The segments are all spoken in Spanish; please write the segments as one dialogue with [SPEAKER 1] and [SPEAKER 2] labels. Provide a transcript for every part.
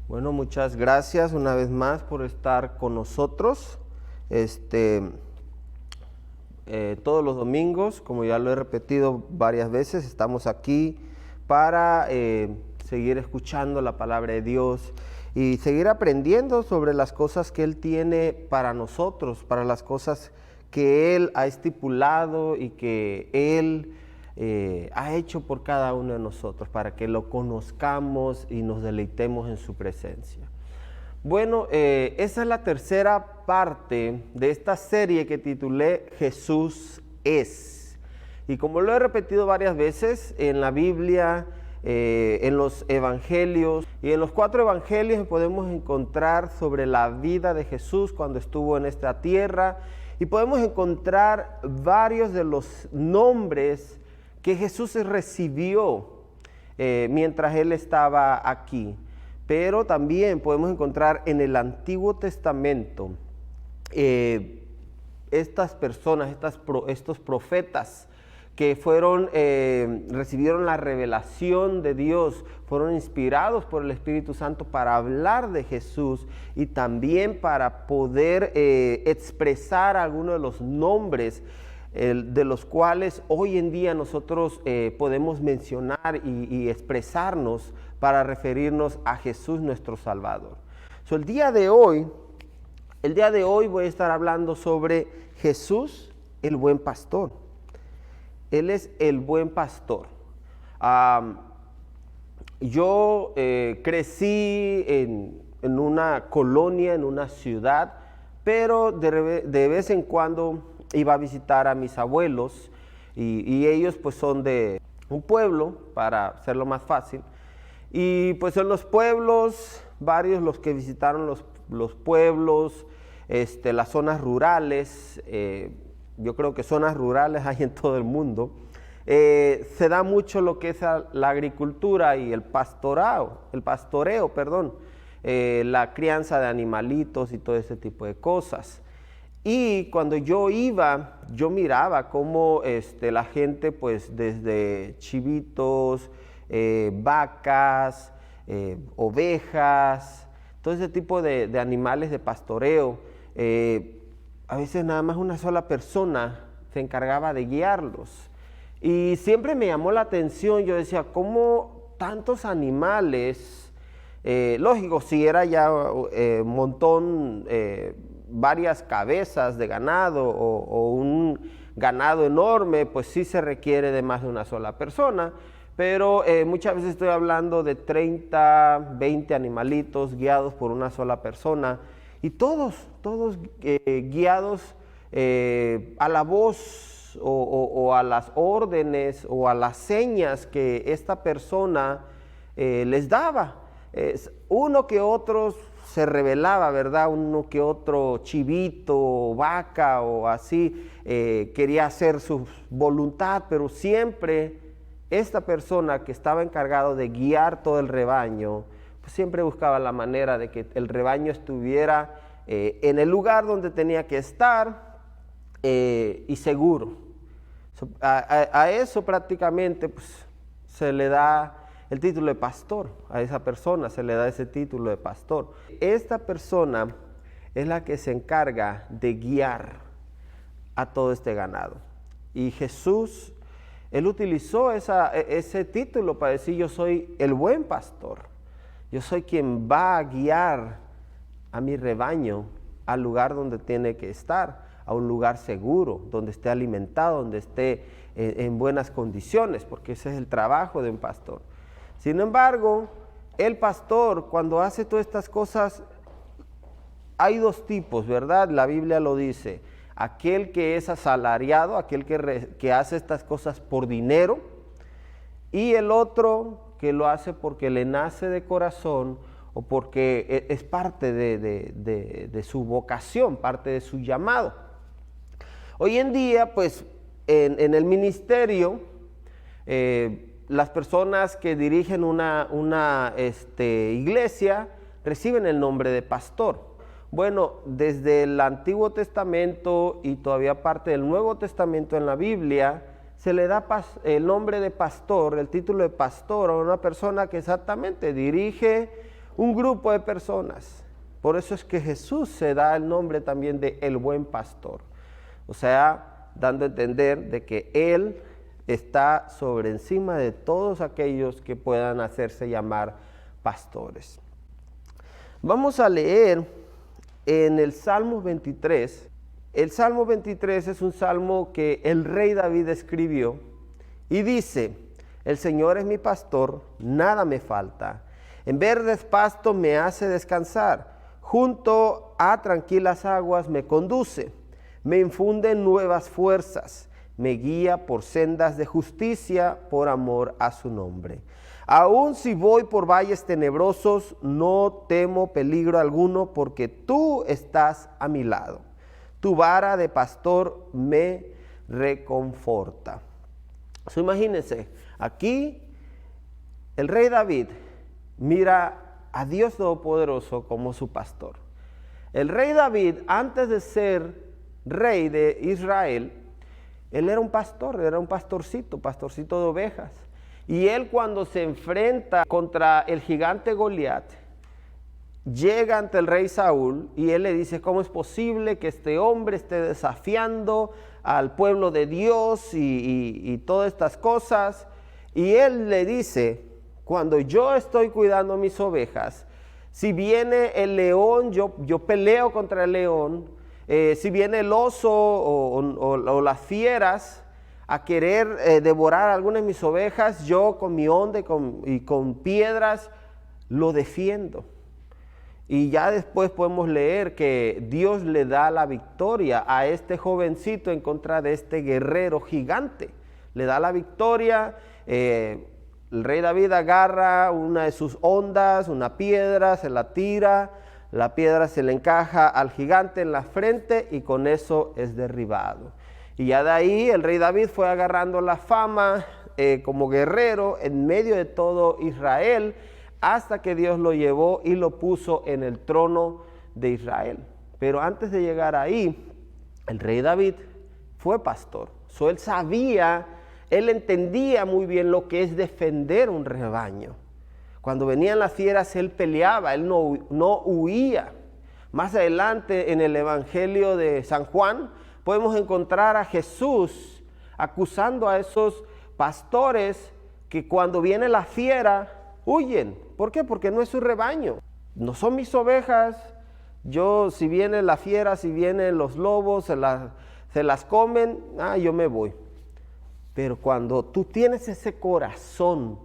[SPEAKER 1] Bueno, muchas gracias una vez más por estar con nosotros. Todos los domingos, como ya lo he repetido varias veces, estamos aquí para seguir escuchando la palabra de Dios y seguir aprendiendo sobre las cosas que Él tiene para nosotros, para las cosas que Él ha estipulado y que Él ha hecho por cada uno de nosotros, para que lo conozcamos y nos deleitemos en su presencia. Bueno, esa es la tercera parte de esta serie que titulé Jesús es. Y como lo he repetido varias veces en la Biblia, en los evangelios, y en los 4 evangelios podemos encontrar sobre la vida de Jesús cuando estuvo en esta tierra, y podemos encontrar varios de los nombres que Jesús recibió mientras Él estaba aquí. Pero también podemos encontrar en el Antiguo Testamento estas personas, estos profetas que recibieron la revelación de Dios, fueron inspirados por el Espíritu Santo para hablar de Jesús y también para poder expresar algunos de los nombres de los cuales hoy en día nosotros podemos mencionar y expresarnos para referirnos a Jesús nuestro Salvador. El día de hoy voy a estar hablando sobre Jesús, el buen pastor. Él es el buen pastor. Yo crecí en una colonia, en una ciudad, pero de vez en cuando iba a visitar a mis abuelos y ellos pues son de un pueblo, para hacerlo más fácil. Y pues en los pueblos, varios los que visitaron los pueblos, las zonas rurales, yo creo que zonas rurales hay en todo el mundo, se da mucho lo que es la agricultura y el pastoreo, la crianza de animalitos y todo ese tipo de cosas. Y cuando yo iba, yo miraba cómo la gente, pues desde chivitos, vacas, ovejas, todo ese tipo de animales de pastoreo, a veces nada más una sola persona se encargaba de guiarlos. Y siempre me llamó la atención, yo decía, ¿cómo tantos animales? Lógico, si era ya un montón, varias cabezas de ganado o un ganado enorme, pues sí se requiere de más de una sola persona, pero muchas veces estoy hablando de 30, 20 animalitos guiados por una sola persona y todos guiados a la voz o a las órdenes o a las señas que esta persona les daba. Uno que otro se rebelaba, ¿verdad? Uno que otro chivito, vaca o así, quería hacer su voluntad, pero siempre esta persona que estaba encargado de guiar todo el rebaño, pues siempre buscaba la manera de que el rebaño estuviera en el lugar donde tenía que estar y seguro. A eso prácticamente pues, se le da el título de pastor, a esa persona se le da ese título de pastor. Esta persona es la que se encarga de guiar a todo este ganado. Y Jesús, Él utilizó ese título para decir, yo soy el buen pastor. Yo soy quien va a guiar a mi rebaño al lugar donde tiene que estar, a un lugar seguro, donde esté alimentado, donde esté en buenas condiciones, porque ese es el trabajo de un pastor. Sin embargo, el pastor, cuando hace todas estas cosas, hay dos tipos, ¿verdad? La Biblia lo dice. Aquel que es asalariado, aquel que hace estas cosas por dinero, y el otro que lo hace porque le nace de corazón o porque es parte de su vocación, parte de su llamado. Hoy en día, pues, en el ministerio, las personas que dirigen una iglesia reciben el nombre de pastor. Bueno, desde el Antiguo Testamento y todavía parte del Nuevo Testamento en la Biblia, se le da el nombre de pastor, el título de pastor a una persona que exactamente dirige un grupo de personas. Por eso es que Jesús se da el nombre también de el buen pastor. O sea, dando a entender de que Él está sobre encima de todos aquellos que puedan hacerse llamar pastores. Vamos a leer en el Salmo 23. El Salmo 23 es un salmo que el rey David escribió y dice: el Señor es mi pastor, nada me falta. En verdes pastos me hace descansar, junto a tranquilas aguas me conduce, me infunde nuevas fuerzas, me guía por sendas de justicia por amor a su nombre. Aun si voy por valles tenebrosos, no temo peligro alguno, porque tú estás a mi lado. Tu vara de pastor me reconforta. Imagínense, aquí el rey David mira a Dios Todopoderoso como su pastor. El rey David, antes de ser rey de Israel, él era un pastor, era un pastorcito de ovejas. Y él, cuando se enfrenta contra el gigante Goliat, llega ante el rey Saúl y él le dice: ¿cómo es posible que este hombre esté desafiando al pueblo de Dios y todas estas cosas? Y él le dice: cuando yo estoy cuidando mis ovejas, si viene el león, yo peleo contra el león. Si viene el oso o las fieras a querer devorar algunas de mis ovejas, yo con mi onda y con piedras lo defiendo. Y ya después podemos leer que Dios le da la victoria a este jovencito en contra de este guerrero gigante. Le da la victoria. El rey David agarra una de sus ondas, una piedra, se la tira. La piedra se le encaja al gigante en la frente y con eso es derribado. Y ya de ahí el rey David fue agarrando la fama como guerrero en medio de todo Israel, hasta que Dios lo llevó y lo puso en el trono de Israel. Pero antes de llegar ahí, el rey David fue pastor. Él sabía, él entendía muy bien lo que es defender un rebaño. Cuando venían las fieras, él peleaba, él no huía. Más adelante en el Evangelio de San Juan, podemos encontrar a Jesús acusando a esos pastores que cuando viene la fiera, huyen. ¿Por qué? Porque no es su rebaño. No son mis ovejas. Si viene la fiera, si vienen los lobos, se las comen, yo me voy. Pero cuando tú tienes ese corazón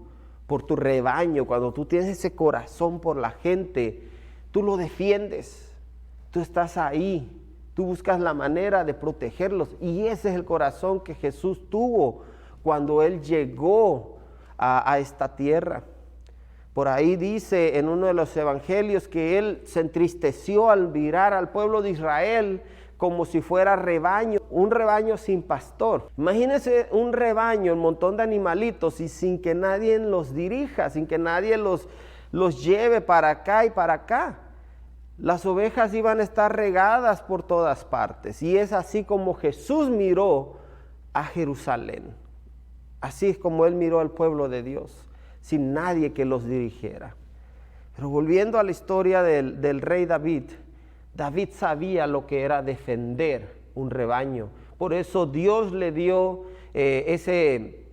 [SPEAKER 1] por tu rebaño, cuando tú tienes ese corazón por la gente, tú lo defiendes, tú estás ahí, tú buscas la manera de protegerlos. Y ese es el corazón que Jesús tuvo cuando Él llegó a esta tierra. Por ahí dice en uno de los evangelios que Él se entristeció al mirar al pueblo de Israel como si fuera rebaño, un rebaño sin pastor. Imagínense un rebaño, un montón de animalitos y sin que nadie los dirija, sin que nadie los lleve para acá y para acá. Las ovejas iban a estar regadas por todas partes. Y es así como Jesús miró a Jerusalén. Así es como Él miró al pueblo de Dios, sin nadie que los dirigiera. Pero volviendo a la historia del rey David, David sabía lo que era defender un rebaño. Por eso Dios le dio ese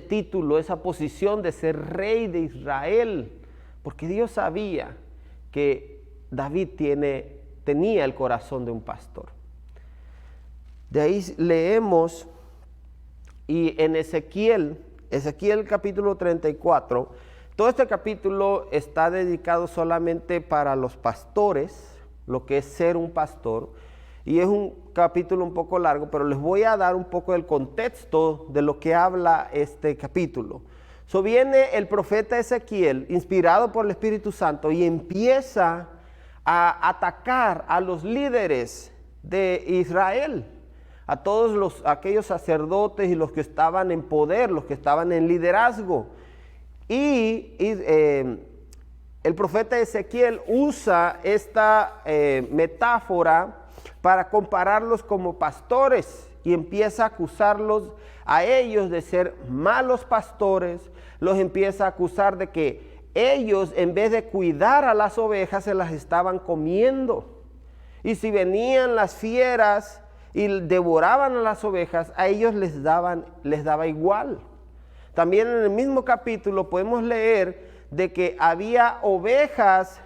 [SPEAKER 1] título, esa posición de ser rey de Israel, porque Dios sabía que David tenía el corazón de un pastor. De ahí leemos, y en Ezequiel capítulo 34, todo este capítulo está dedicado solamente para los pastores, lo que es ser un pastor, y es un capítulo un poco largo, pero les voy a dar un poco del contexto de lo que habla este capítulo. Viene el profeta Ezequiel, inspirado por el Espíritu Santo, y empieza a atacar a los líderes de Israel, a todos aquellos sacerdotes y los que estaban en poder, los que estaban en liderazgo. Y el profeta Ezequiel usa esta metáfora para compararlos como pastores y empieza a acusarlos a ellos de ser malos pastores, los empieza a acusar de que ellos en vez de cuidar a las ovejas se las estaban comiendo. Y si venían las fieras y devoraban a las ovejas, a ellos les daba igual. También en el mismo capítulo podemos leer de que había ovejas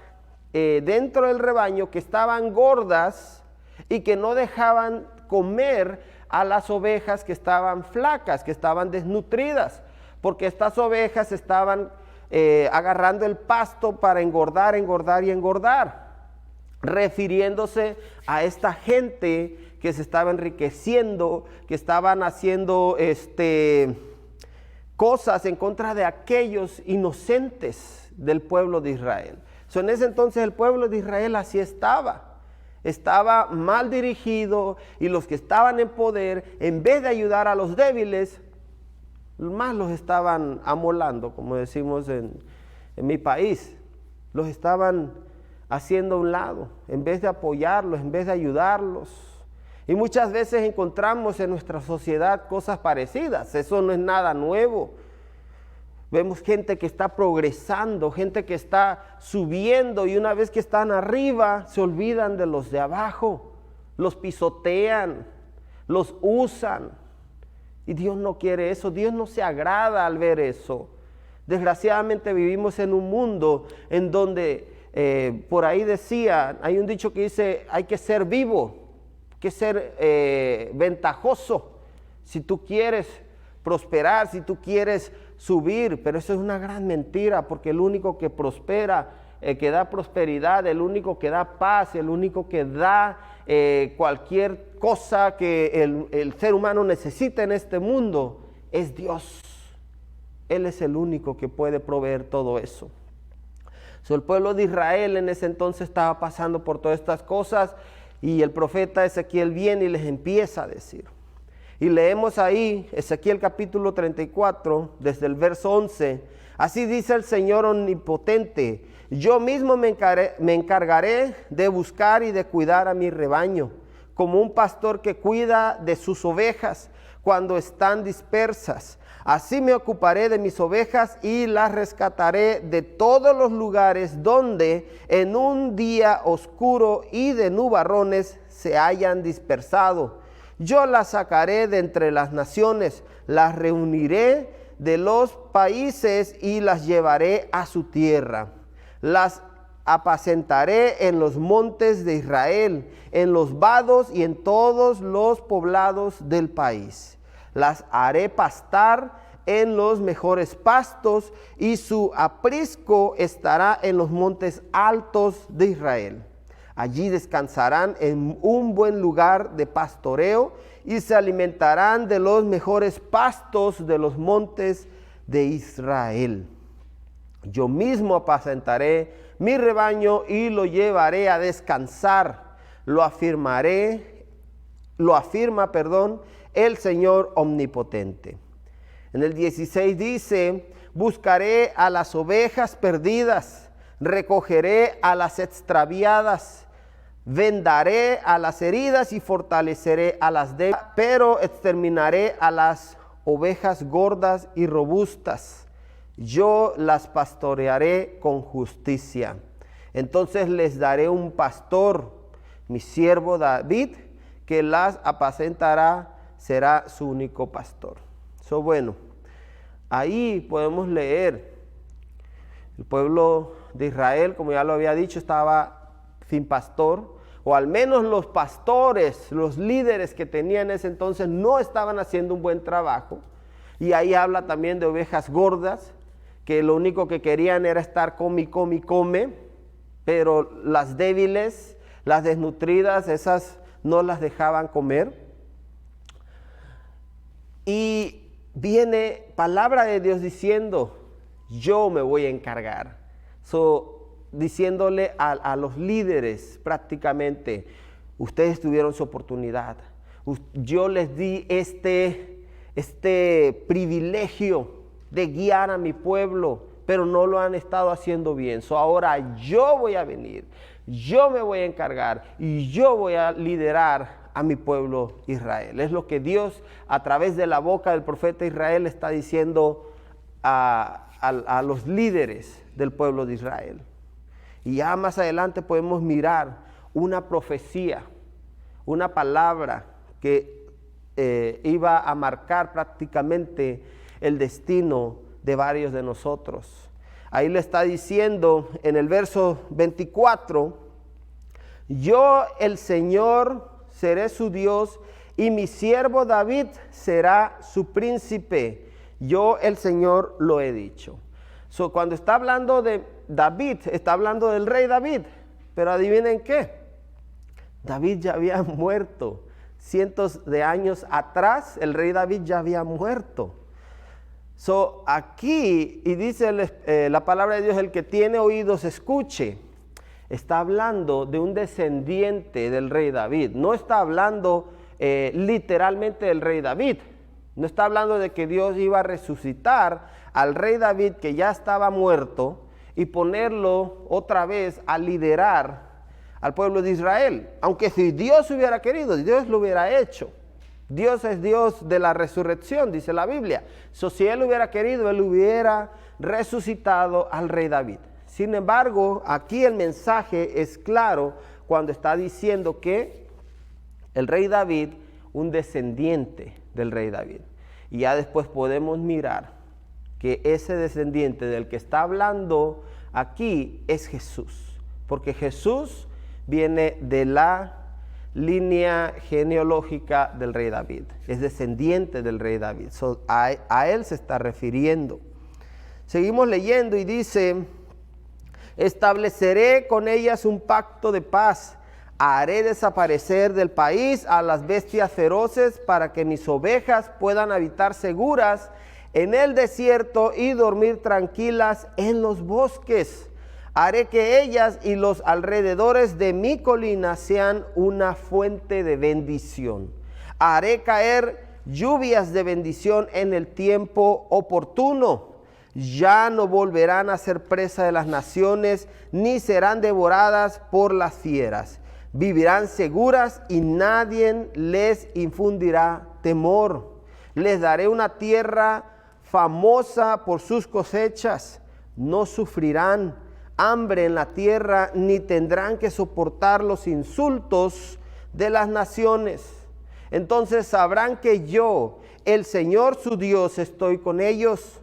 [SPEAKER 1] dentro del rebaño que estaban gordas y que no dejaban comer a las ovejas que estaban flacas, que estaban desnutridas, porque estas ovejas estaban agarrando el pasto para engordar, refiriéndose a esta gente que se estaba enriqueciendo, que estaban haciendo cosas en contra de aquellos inocentes del pueblo de Israel. En ese entonces el pueblo de Israel así estaba mal dirigido, y los que estaban en poder, en vez de ayudar a los débiles, más los estaban amolando, como decimos en mi país. Los estaban haciendo a un lado, en vez de apoyarlos, en vez de ayudarlos. Y muchas veces encontramos en nuestra sociedad cosas parecidas. Eso no es nada nuevo. Vemos gente que está progresando, gente que está subiendo, y una vez que están arriba se olvidan de los de abajo, los pisotean, los usan. Y Dios no quiere eso, Dios no se agrada al ver eso. Desgraciadamente vivimos en un mundo en donde, por ahí decía, hay un dicho que dice, hay que ser vivo, hay que ser ventajoso, si tú quieres prosperar, si tú quieres subir. Pero eso es una gran mentira, porque el único que prospera, que da prosperidad, el único que da paz, el único que da cualquier cosa que el ser humano necesita en este mundo, es Dios. Él es el único que puede proveer todo eso. El pueblo de Israel en ese entonces estaba pasando por todas estas cosas, y el profeta Ezequiel viene y les empieza a decir. Y leemos ahí Ezequiel capítulo 34, desde el verso 11. Así dice el Señor omnipotente: yo mismo me encargaré de buscar y de cuidar a mi rebaño, como un pastor que cuida de sus ovejas cuando están dispersas. Así me ocuparé de mis ovejas y las rescataré de todos los lugares donde en un día oscuro y de nubarrones se hayan dispersado. Yo las sacaré de entre las naciones, las reuniré de los países y las llevaré a su tierra. Las apacentaré en los montes de Israel, en los vados y en todos los poblados del país. Las haré pastar en los mejores pastos, y su aprisco estará en los montes altos de Israel. Allí descansarán en un buen lugar de pastoreo y se alimentarán de los mejores pastos de los montes de Israel. Yo mismo apacentaré mi rebaño y lo llevaré a descansar. Lo afirma el Señor omnipotente. En el 16 dice: buscaré a las ovejas perdidas, recogeré a las extraviadas, vendaré a las heridas y fortaleceré a las débiles, pero exterminaré a las ovejas gordas y robustas. Yo las pastorearé con justicia. Entonces les daré un pastor, mi siervo David, que las apacentará, será su único pastor. Bueno, ahí podemos leer, el pueblo de Israel, como ya lo había dicho, estaba sin pastor, o al menos los pastores, los líderes que tenían en ese entonces no estaban haciendo un buen trabajo. Y ahí habla también de ovejas gordas, que lo único que querían era estar come, pero las débiles, las desnutridas, esas no las dejaban comer. Y viene palabra de Dios diciendo: yo me voy a encargar. Diciéndole a los líderes prácticamente: ustedes tuvieron su oportunidad. Yo les di este privilegio de guiar a mi pueblo, pero no lo han estado haciendo bien. Ahora yo voy a venir, yo me voy a encargar y yo voy a liderar a mi pueblo Israel. Es lo que Dios, a través de la boca del profeta Israel, está diciendo a a los líderes del pueblo de Israel. Y ya más adelante podemos mirar una profecía, una palabra que iba a marcar prácticamente el destino de varios de nosotros. Ahí le está diciendo en el verso 24, yo el Señor seré su Dios y mi siervo David será su príncipe. Yo el Señor lo he dicho. Cuando está hablando de David, está hablando del rey David. Pero adivinen qué, David ya había muerto. Cientos de años atrás, el rey David ya había muerto. Aquí, y dice la palabra de Dios, el que tiene oídos escuche. Está hablando de un descendiente del rey David. No está hablando literalmente del rey David. No está hablando de que Dios iba a resucitar al rey David que ya estaba muerto y ponerlo otra vez a liderar al pueblo de Israel. Aunque si Dios hubiera querido, Dios lo hubiera hecho. Dios es Dios de la resurrección, dice la Biblia. Si Él hubiera querido, Él hubiera resucitado al rey David. Sin embargo, aquí el mensaje es claro cuando está diciendo que el rey David, un descendiente del rey David. Y ya después podemos mirar que ese descendiente del que está hablando aquí es Jesús. Porque Jesús viene de la línea genealógica del rey David. Es descendiente del rey David. A él se está refiriendo. Seguimos leyendo y dice, estableceré con ellas un pacto de paz. Haré desaparecer del país a las bestias feroces para que mis ovejas puedan habitar seguras en el desierto y dormir tranquilas en los bosques. Haré que ellas y los alrededores de mi colina sean una fuente de bendición. Haré caer lluvias de bendición en el tiempo oportuno. Ya no volverán a ser presa de las naciones, ni serán devoradas por las fieras. Vivirán seguras y nadie les infundirá temor. Les daré una tierra famosa por sus cosechas. No sufrirán hambre en la tierra, ni tendrán que soportar los insultos de las naciones. Entonces sabrán que yo, el Señor su Dios, estoy con ellos,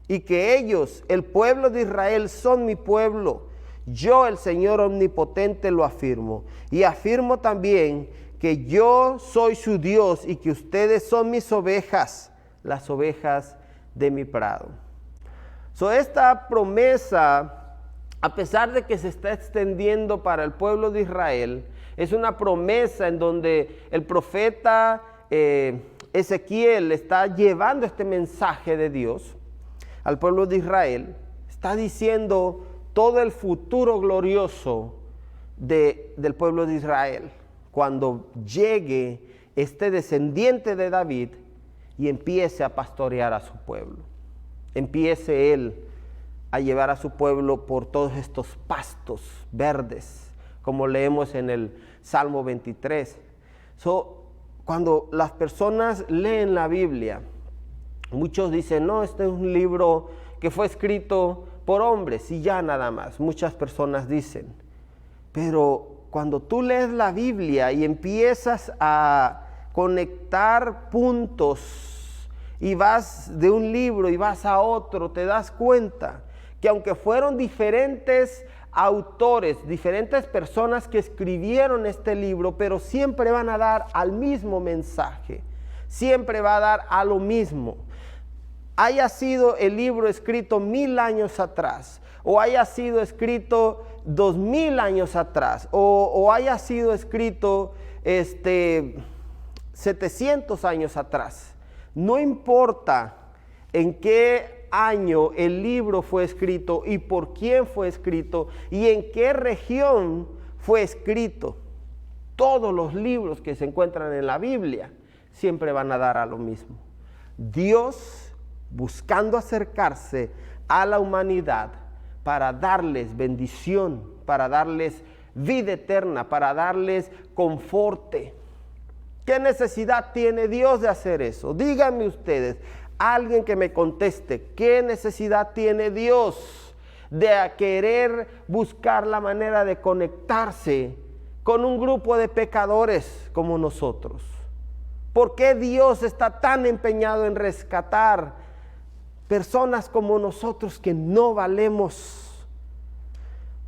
[SPEAKER 1] y que ellos, el pueblo de Israel, son mi pueblo. Yo, el Señor omnipotente, lo afirmo. Y afirmo también que yo soy su Dios y que ustedes son mis ovejas, las ovejas de mi prado. Esta promesa, a pesar de que se está extendiendo para el pueblo de Israel, es una promesa en donde el profeta Ezequiel está llevando este mensaje de Dios al pueblo de Israel. Está diciendo todo el futuro glorioso del pueblo de Israel cuando llegue este descendiente de David y empiece a pastorear a su pueblo. Empiece él a llevar a su pueblo por todos estos pastos verdes, como leemos en el Salmo 23. Cuando las personas leen la Biblia, muchos dicen, no, este es un libro que fue escrito por hombres y ya nada más. Muchas personas dicen. Pero cuando tú lees la Biblia y empiezas a conectar puntos y vas de un libro y vas a otro, te das cuenta que aunque fueron diferentes autores, diferentes personas que escribieron este libro, pero siempre van a dar al mismo mensaje, siempre va a dar a lo mismo. Haya sido el libro escrito 1000 años atrás, o haya sido escrito 2000 años atrás, o haya sido escrito 700 años atrás. No importa en qué año el libro fue escrito y por quién fue escrito y en qué región fue escrito. Todos los libros que se encuentran en la Biblia siempre van a dar a lo mismo. Dios buscando acercarse a la humanidad para darles bendición, para darles vida eterna, para darles conforte. ¿Qué necesidad tiene Dios de hacer eso? Díganme ustedes, Alguien que me conteste, ¿qué necesidad tiene Dios de querer buscar la manera de conectarse con un grupo de pecadores como nosotros? ¿Por qué Dios está tan empeñado en rescatar personas como nosotros que no valemos?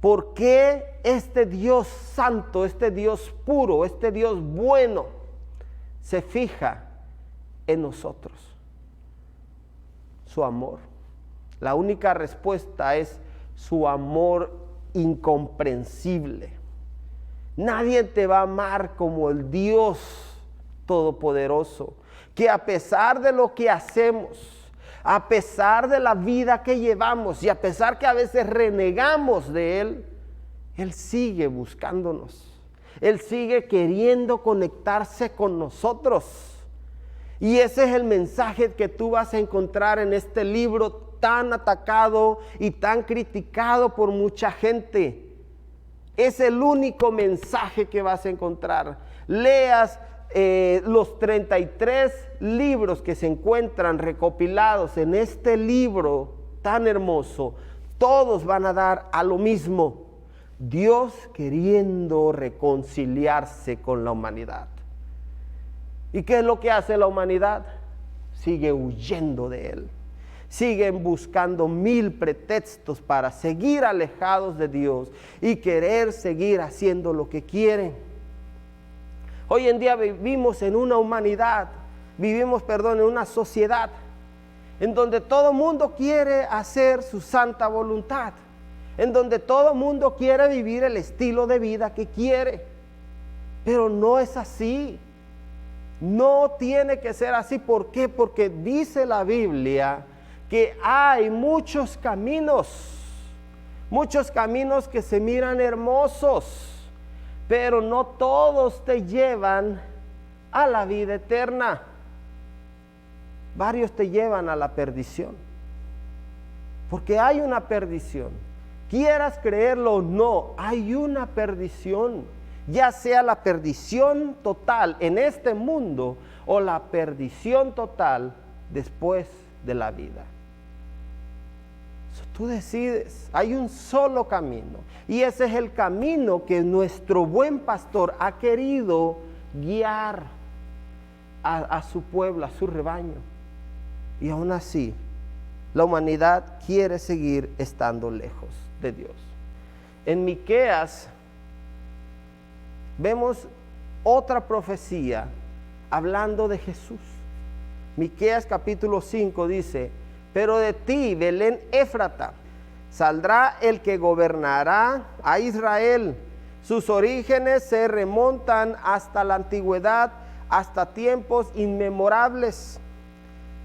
[SPEAKER 1] ¿Por qué este Dios santo, este Dios puro, este Dios bueno se fija en nosotros? Su amor. La única respuesta es su amor incomprensible. Nadie te va a amar como el Dios todopoderoso, que a pesar de lo que hacemos, a pesar de la vida que llevamos y a pesar que a veces renegamos de Él, Él sigue buscándonos. Él sigue queriendo conectarse con nosotros. Y ese es el mensaje que tú vas a encontrar en este libro tan atacado y tan criticado por mucha gente. Es el único mensaje que vas a encontrar. Leas los 33 libros que se encuentran recopilados en este libro tan hermoso. Todos van a dar a lo mismo. Dios queriendo reconciliarse con la humanidad. ¿Y qué es lo que hace la humanidad? Sigue huyendo de Él. Siguen buscando 1000 pretextos para seguir alejados de Dios y querer seguir haciendo lo que quieren. Hoy en día vivimos en una humanidad, en una sociedad en donde todo mundo quiere hacer su santa voluntad, en donde todo mundo quiere vivir el estilo de vida que quiere. Pero no es así. No tiene que ser así. ¿Por qué? Porque dice la Biblia que hay muchos caminos que se miran hermosos, pero no todos te llevan a la vida eterna. Varios te llevan a la perdición, porque hay una perdición. Quieras creerlo o no, hay una perdición, ya sea la perdición total en este mundo o la perdición total después de la vida. Tú decides, hay un solo camino, y ese es el camino que nuestro buen pastor ha querido guiar a su pueblo, a su rebaño. Y aún así, la humanidad quiere seguir estando lejos de Dios. En Miqueas vemos otra profecía hablando de Jesús. Miqueas capítulo 5 dice: pero de ti, Belén Éfrata, saldrá el que gobernará a Israel. Sus orígenes se remontan hasta la antigüedad, hasta tiempos inmemorables.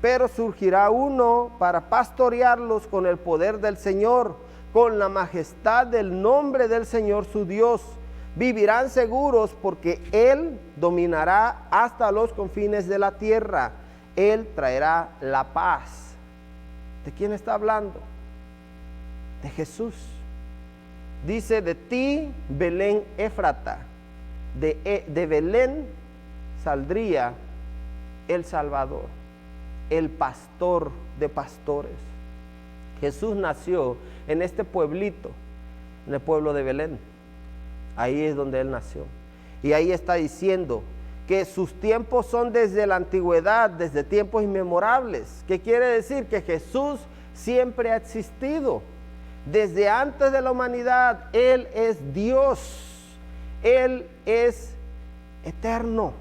[SPEAKER 1] Pero surgirá uno para pastorearlos con el poder del Señor, con la majestad del nombre del Señor su Dios. Vivirán seguros porque Él dominará hasta los confines de la tierra. Él traerá la paz. ¿De quién está hablando? De Jesús. Dice: de ti, Belén Éfrata, de Belén saldría el Salvador, el pastor de pastores. Jesús nació en este pueblito, en el pueblo de Belén. Ahí es donde Él nació. Y ahí está diciendo que sus tiempos son desde la antigüedad, desde tiempos inmemorables. ¿Qué quiere decir? Que Jesús siempre ha existido. Desde antes de la humanidad, Él es Dios. Él es eterno.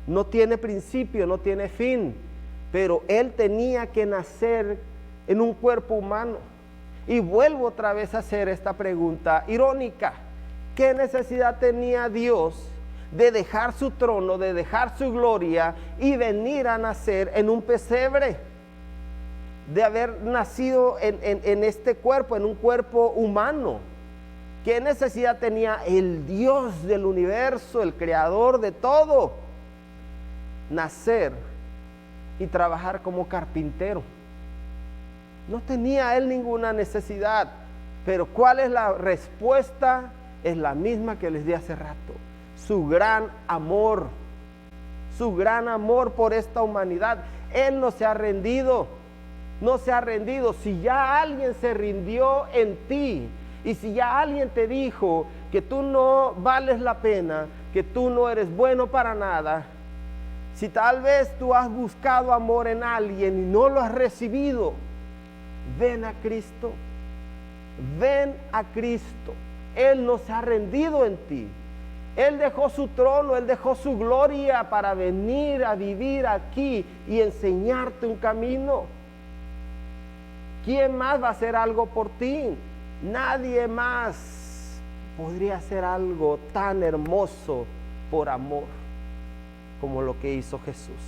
[SPEAKER 1] No tiene principio, no tiene fin. Pero Él tenía que nacer en un cuerpo humano. Y vuelvo otra vez a hacer esta pregunta irónica. ¿Qué necesidad tenía Dios de dejar su trono, de dejar su gloria y venir a nacer en un pesebre? De haber nacido en este cuerpo, en un cuerpo humano. ¿Qué necesidad tenía el Dios del universo, el creador de todo, nacer y trabajar como carpintero? No tenía Él ninguna necesidad. Pero ¿cuál es la respuesta? Es la misma que les di hace rato: su gran amor. su gran amor por esta humanidad. Él no se ha rendido, no se ha rendido. Si ya alguien se rindió en ti, y si ya alguien te dijo que tú no vales la pena, que tú no eres bueno para nada, si tal vez tú has buscado amor en alguien y no lo has recibido, ven a Cristo, ven a Cristo. Él no se ha rendido en ti. Él dejó su trono, Él dejó su gloria para venir a vivir aquí y enseñarte un camino. ¿Quién más va a hacer algo por ti? Nadie más podría hacer algo tan hermoso por amor como lo que hizo Jesús.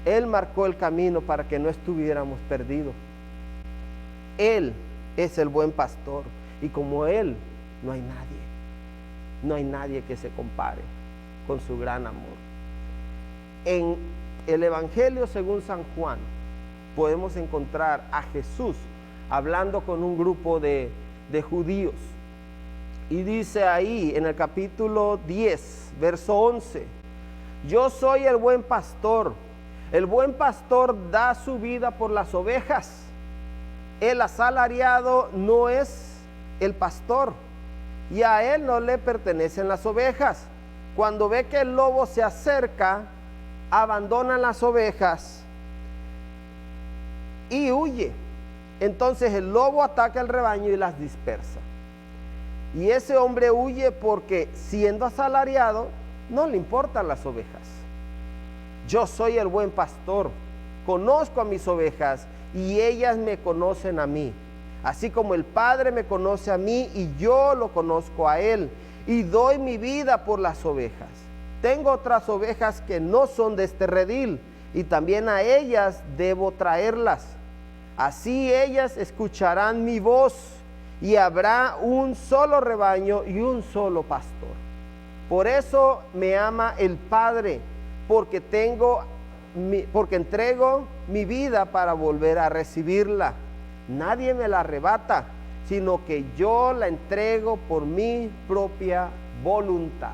[SPEAKER 1] Él marcó el camino para que no estuviéramos perdidos. Él es el buen pastor y como Él no hay nadie. No hay nadie que se compare con su gran amor. En el Evangelio según San Juan podemos encontrar a Jesús hablando con un grupo de judíos. Y dice ahí en el capítulo 10, verso 11, yo soy el buen pastor. El buen pastor da su vida por las ovejas. El asalariado no es el pastor y a él no le pertenecen las ovejas. Cuando ve que el lobo se acerca, abandona las ovejas y huye. Entonces el lobo ataca el rebaño y las dispersa. Y ese hombre huye porque siendo asalariado no le importan las ovejas. Yo soy el buen pastor, conozco a mis ovejas y ellas me conocen a mí. Así como el Padre me conoce a mí y yo lo conozco a Él y doy mi vida por las ovejas. Tengo otras ovejas que no son de este redil y también a ellas debo traerlas. Así ellas escucharán mi voz y habrá un solo rebaño y un solo pastor. Por eso me ama el Padre, porque entrego mi vida para volver a recibirla. Nadie me la arrebata, sino que yo la entrego por mi propia voluntad.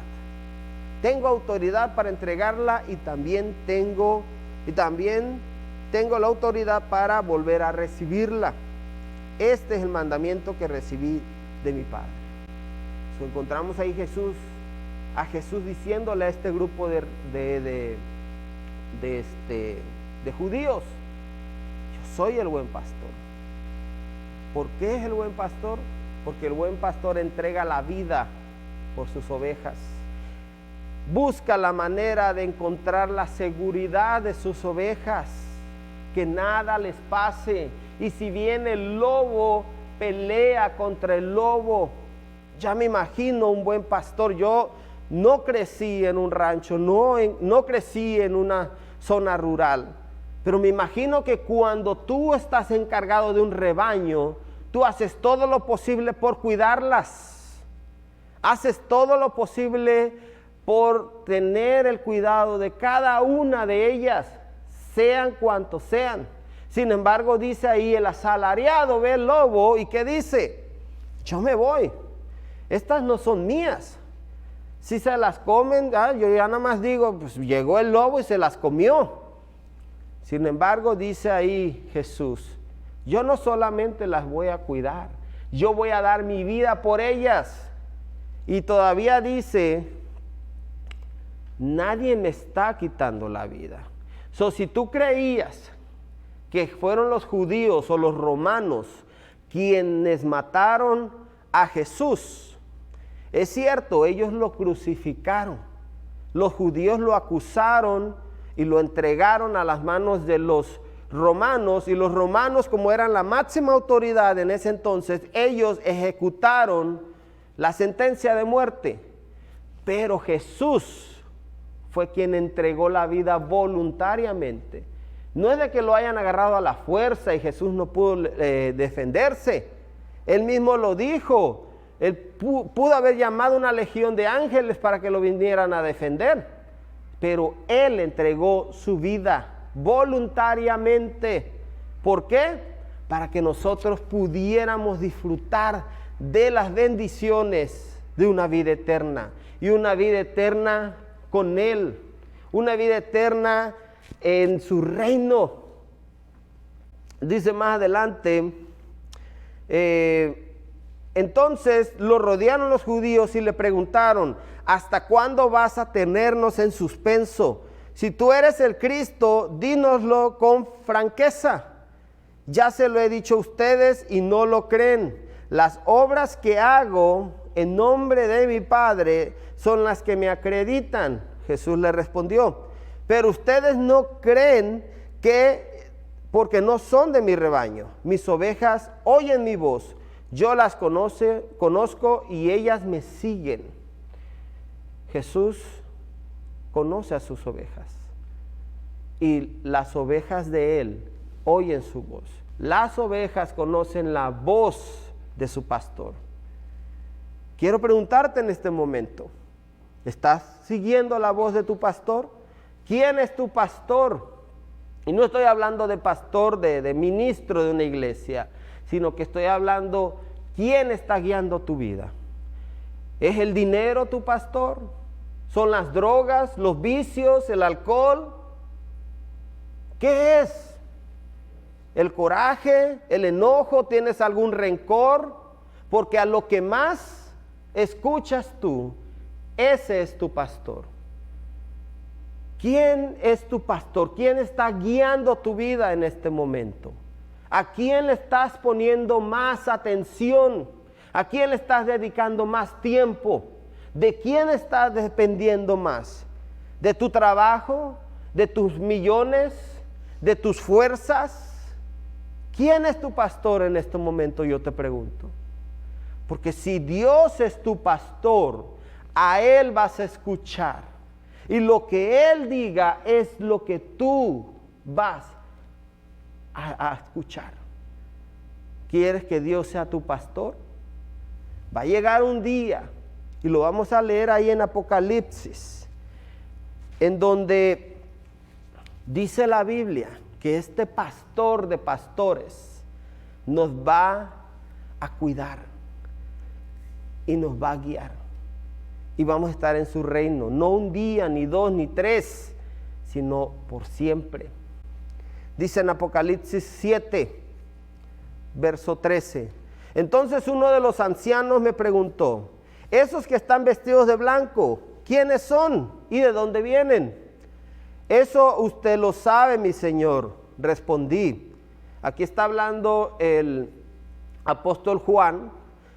[SPEAKER 1] Tengo autoridad para entregarla y también tengo la autoridad para volver a recibirla. Este es el mandamiento que recibí de mi Padre. Encontramos ahí a Jesús diciéndole a este grupo de judíos, yo soy el buen pastor. ¿Por qué es el buen pastor? Porque el buen pastor entrega la vida por sus ovejas. Busca la manera de encontrar la seguridad de sus ovejas, que nada les pase. Y si viene el lobo, pelea contra el lobo. Ya me imagino un buen pastor. Yo no crecí en un rancho, no crecí en una zona rural, pero me imagino que cuando tú estás encargado de un rebaño, tú haces todo lo posible por cuidarlas. Haces todo lo posible por tener el cuidado de cada una de ellas, sean cuantos sean. Sin embargo, dice ahí, el asalariado ve el lobo y ¿qué dice? Yo me voy, estas no son mías. Si se las comen, yo ya nada más digo, pues llegó el lobo y se las comió. Sin embargo, dice ahí Jesús, yo no solamente las voy a cuidar, yo voy a dar mi vida por ellas. Y todavía dice, nadie me está quitando la vida. Si tú creías que fueron los judíos o los romanos quienes mataron a Jesús, es cierto, ellos lo crucificaron. Los judíos lo acusaron y lo entregaron a las manos de los romanos, y los romanos, como eran la máxima autoridad en ese entonces, ellos ejecutaron la sentencia de muerte. Pero Jesús fue quien entregó la vida voluntariamente. No es de que lo hayan agarrado a la fuerza y Jesús no pudo defenderse. Él mismo lo dijo. Él pudo haber llamado una legión de ángeles para que lo vinieran a defender, pero Él entregó su vida voluntariamente. ¿Por qué? Para que nosotros pudiéramos disfrutar de las bendiciones de una vida eterna, y una vida eterna con Él, una vida eterna en su reino. Dice más adelante, entonces lo rodearon los judíos y le preguntaron: ¿hasta cuándo vas a tenernos en suspenso? Si tú eres el Cristo, dínoslo con franqueza. Ya se lo he dicho a ustedes y no lo creen. Las obras que hago en nombre de mi Padre son las que me acreditan. Jesús le respondió: pero ustedes no creen porque no son de mi rebaño. Mis ovejas oyen mi voz. Yo las conozco y ellas me siguen. Jesús conoce a sus ovejas y las ovejas de él oyen su voz. Las ovejas conocen la voz de su pastor. Quiero preguntarte en este momento: ¿estás siguiendo la voz de tu pastor? ¿Quién es tu pastor? Y no estoy hablando de pastor, de ministro de una iglesia, sino que estoy hablando, ¿quién está guiando tu vida? ¿Es el dinero tu pastor? ¿Son las drogas, los vicios, el alcohol? ¿Qué es? ¿El coraje, el enojo? ¿Tienes algún rencor? Porque a lo que más escuchas tú, ese es tu pastor. ¿Quién es tu pastor? ¿Quién está guiando tu vida en este momento? ¿A quién le estás poniendo más atención? ¿A quién le estás dedicando más tiempo? ¿De quién estás dependiendo más? ¿De tu trabajo? ¿De tus millones? ¿De tus fuerzas? ¿Quién es tu pastor en este momento? Yo te pregunto. Porque si Dios es tu pastor, a Él vas a escuchar. Y lo que Él diga es lo que tú vas a escuchar. ¿Quieres que Dios sea tu pastor? Va a llegar un día, y lo vamos a leer ahí en Apocalipsis, en donde dice la Biblia que este pastor de pastores nos va a cuidar y nos va a guiar. Y vamos a estar en su reino, no un día, ni dos, ni tres, sino por siempre. Dice en Apocalipsis 7, verso 13. Entonces uno de los ancianos me preguntó: esos que están vestidos de blanco, ¿quiénes son y de dónde vienen? Eso usted lo sabe, mi señor, respondí. Aquí está hablando el apóstol Juan,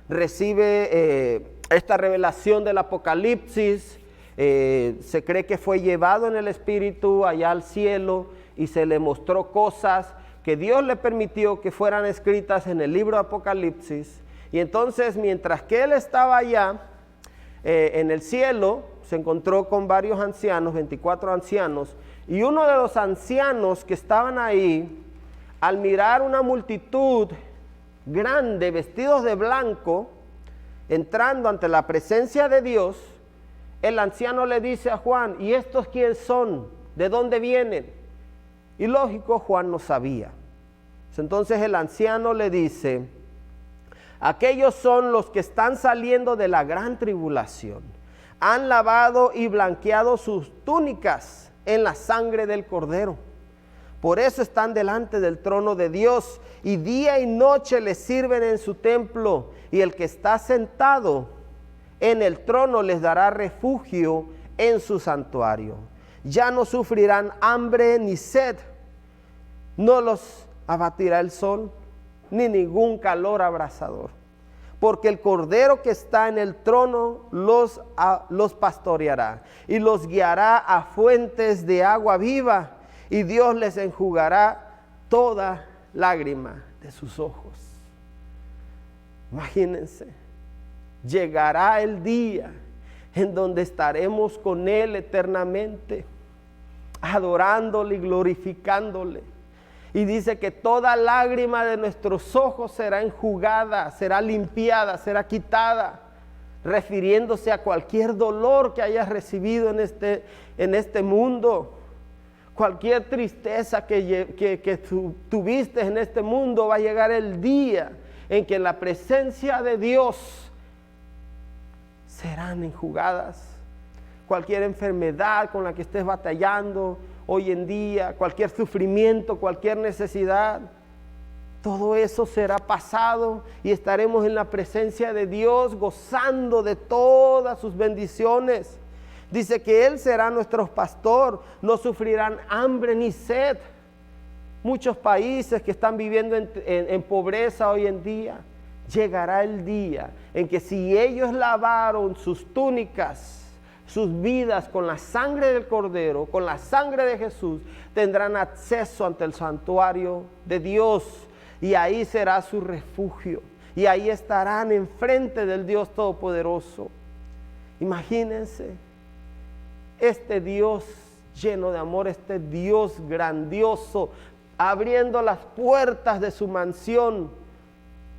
[SPEAKER 1] recibe esta revelación del Apocalipsis. Se cree que fue llevado en el Espíritu allá al cielo y se le mostró cosas que Dios le permitió que fueran escritas en el libro de Apocalipsis. Y entonces, mientras que él estaba allá en el cielo, se encontró con varios ancianos, 24 ancianos, y uno de los ancianos que estaban ahí, al mirar una multitud grande, vestidos de blanco, entrando ante la presencia de Dios, el anciano le dice a Juan: ¿y estos quiénes son? ¿De dónde vienen? Y lógico, Juan no sabía. Entonces el anciano le dice: aquellos son los que están saliendo de la gran tribulación. Han lavado y blanqueado sus túnicas en la sangre del Cordero. Por eso están delante del trono de Dios y día y noche le sirven en su templo. Y el que está sentado en el trono les dará refugio en su santuario. Ya no sufrirán hambre ni sed. No los abatirá el sol ni ningún calor abrasador. Porque el Cordero que está en el trono los pastoreará y los guiará a fuentes de agua viva. Y Dios les enjugará toda lágrima de sus ojos. Imagínense, llegará el día en donde estaremos con Él eternamente, adorándole y glorificándole. Y dice que toda lágrima de nuestros ojos será enjugada, será limpiada, será quitada, refiriéndose a cualquier dolor que hayas recibido en este mundo. Cualquier tristeza que tuviste en este mundo, va a llegar el día en que en la presencia de Dios serán enjugadas. cualquier enfermedad con la que estés batallando hoy en día, cualquier sufrimiento, cualquier necesidad. Todo eso será pasado y estaremos en la presencia de Dios gozando de todas sus bendiciones. Dice que Él será nuestro pastor, no sufrirán hambre ni sed. Muchos países que están viviendo en pobreza hoy en día, llegará el día en que si ellos lavaron sus túnicas, sus vidas con la sangre del Cordero, con la sangre de Jesús, tendrán acceso ante el santuario de Dios y ahí será su refugio y ahí estarán enfrente del Dios Todopoderoso. Imagínense, este Dios lleno de amor, este Dios grandioso, abriendo las puertas de su mansión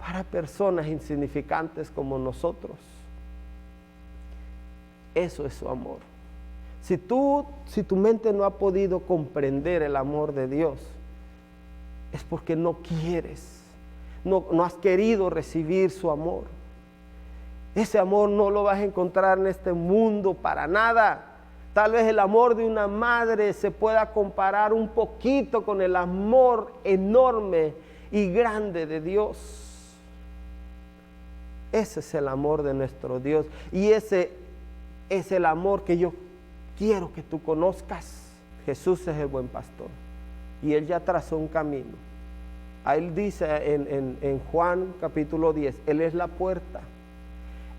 [SPEAKER 1] para personas insignificantes como nosotros. Eso es su amor. Si tu mente no ha podido comprender el amor de Dios, es porque no quieres, no has querido recibir su amor. Ese amor no lo vas a encontrar en este mundo para nada. Tal vez el amor de una madre se pueda comparar un poquito con el amor enorme y grande de Dios. Ese es el amor de nuestro Dios y ese es el amor que yo quiero que tú conozcas. Jesús es el buen pastor y Él ya trazó un camino. A Él dice en Juan capítulo 10, Él es la puerta.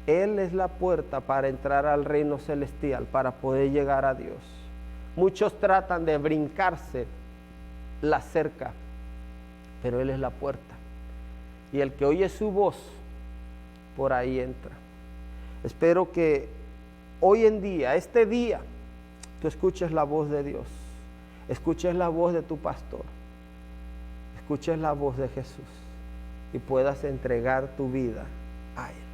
[SPEAKER 1] Él es la puerta para entrar al reino celestial, para poder llegar a Dios. Muchos tratan de brincarse la cerca, pero Él es la puerta. Y el que oye su voz, por ahí entra. Espero que hoy en día, este día, tú escuches la voz de Dios, escuches la voz de tu pastor, escuches la voz de Jesús y puedas entregar tu vida a Él.